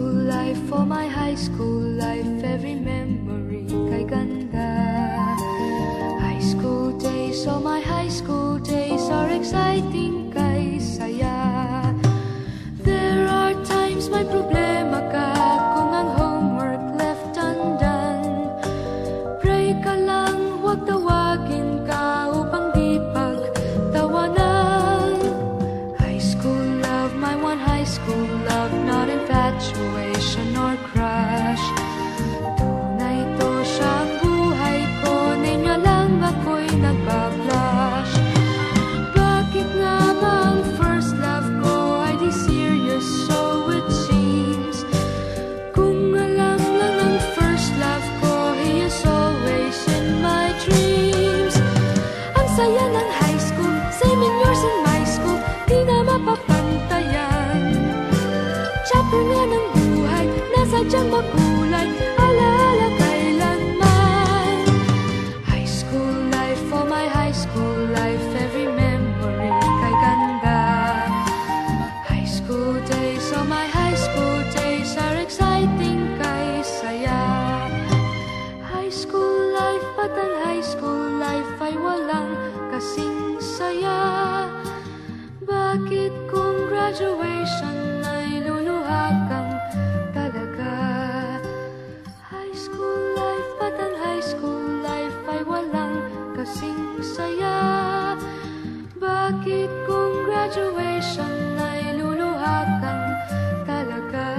school life, for my high school life, every memory kay ganda. High school days, oh my high school days are exciting kay saya. There are times may problema ka kung ang homework left undone. Pray ka lang, huwag tawagin ka upang di pagtawanan. High school love, my one high school love, not infatuation or crush. Tunay to siyang buhay ko, niya lang ako'y nagbablush. Bakit nga ba ang first love ko ay di serious, so it seems? Kung alam lang ang first love ko, he is always in my dreams. Ang saya ng high school, same in yours in my school, di na mapapantayan. Chapter nga ng buhay, nasadyang makulay, alaala kailanman. High school life, for my high school life, every memory kay ganda. High school days, oh my high school days are exciting kay saya. High school life, but ang high school life ay walang kasing saya. Bakit kung graduation ay luluha kang talaga? High school life, but ang high school life ay walang kasing saya. Bakit kung graduation ay luluha kang talaga?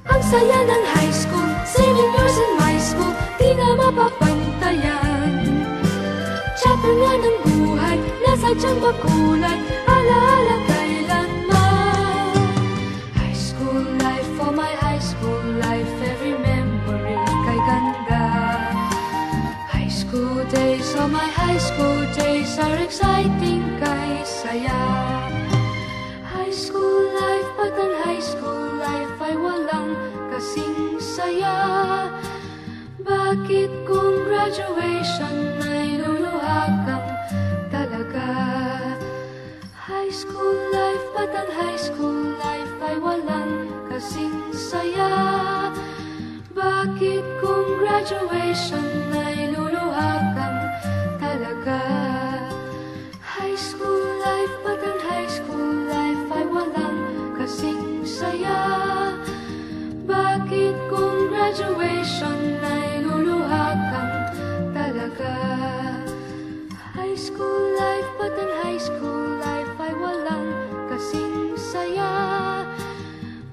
Ang saya ng high school, same in yours in my school, di na mapapantayan. Chapter nga ng buhay, nasadyang makulay, alaala kailanman. High school life, for my high school life, every memory kay ganda. High school days, oh my high school days are exciting kay saya. High school life, but ang high school life ay walang kasing saya. Bakit kung graduation ay luluha kang talaga? High school life, but ang high school life ay walang kasing saya. Bakit kung graduation ay luluha kang talaga? High school life, but ang high school life ay walang kasing saya. Bakit kung graduation ay luluha kang talaga? High school life, but ang high school life ay walang kasing saya.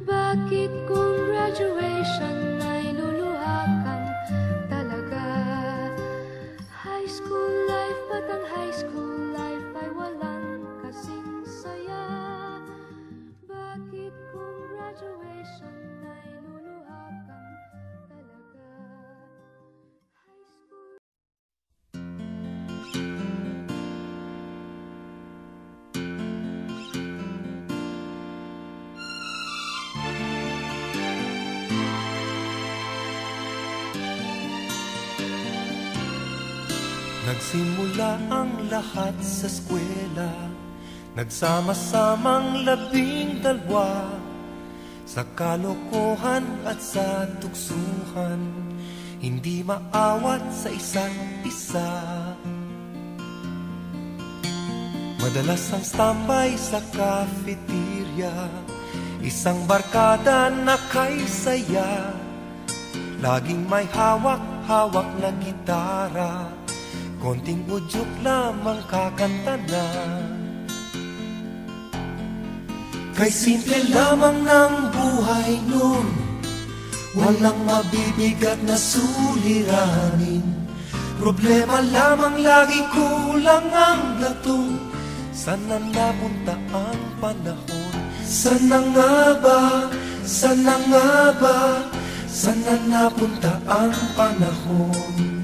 Bakit kung graduation ay luluha kang talaga? High school life, but ang high school life ay walang kasing saya. Bakit kung graduation ay luluha kang talaga? High school. Nagsimula ang lahat sa eskwela, nagsama-samang 12 sa kalokohan at sa tuksuhan, hindi maawat sa isa't isa. Madalas ang standby sa cafeteria, isang barkada na kay saya, laging may hawak-hawak na gitara, konting udyok lamang kakanta na. Kay simple lamang ng buhay nun, walang mabibigat na suliranin. Problema lamang lagi, kulang ang latong. Sana napunta ang panahon? Sana nga ba? Sana nga ba? Sana napunta ang panahon?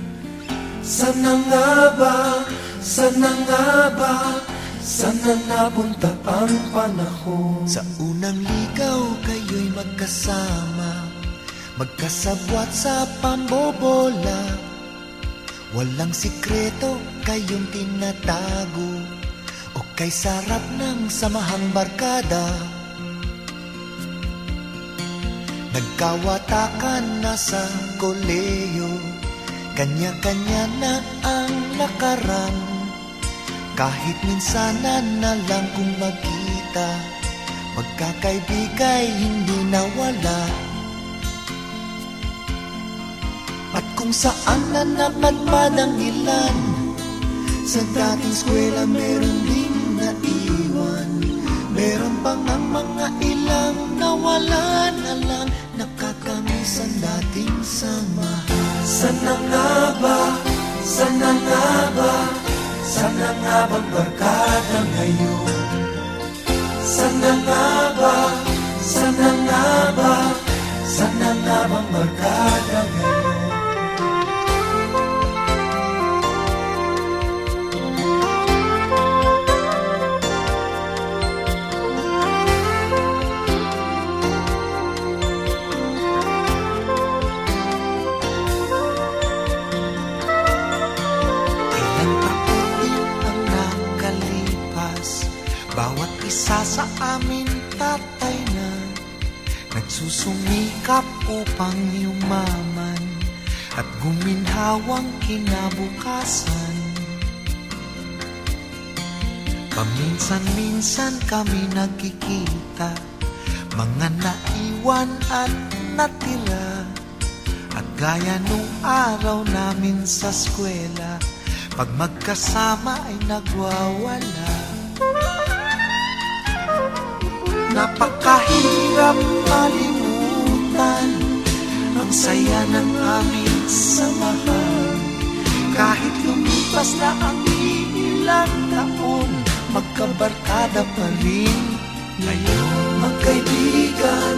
Sana nga ba? Sana nga ba? Sana napunta ang panahon? Sa unang ligaw kayo'y magkasama, magkasabwat sa pambobola. Walang sikreto kayong tinatago, o kay sarap ng samahang barkada. Nagkawatakan na sa koleyo, kanya-kanya na ang lakaran. Kahit minsanan na lang kung magkita, magkakaibigay hindi nawala. At kung saan na napadpad ang ilan, sa dating eskwela meron ding naiwan. Meron pang ang mga ilang nawala na lang, nakakamiss ang dating samahan. Sana nga ba, sana nga ba, sana nga bang barkada ngayon? Sana nga ba, sana nga ba, sana nga bang barkada ngayon? Bawat isa sa amin tatay na nagsusumikap upang yumaman at guminhawang kinabukasan. Paminsan-minsan kami nagkikita, mga naiwan at natira. At gaya nung araw namin sa eskwela, pag magkasama ay nagwawala. Napakahirap malimutan ang saya ng aming samahan. Kahit lumipas na ang ilang taon, magkabarkada pa rin ngayon. Magkaibigan,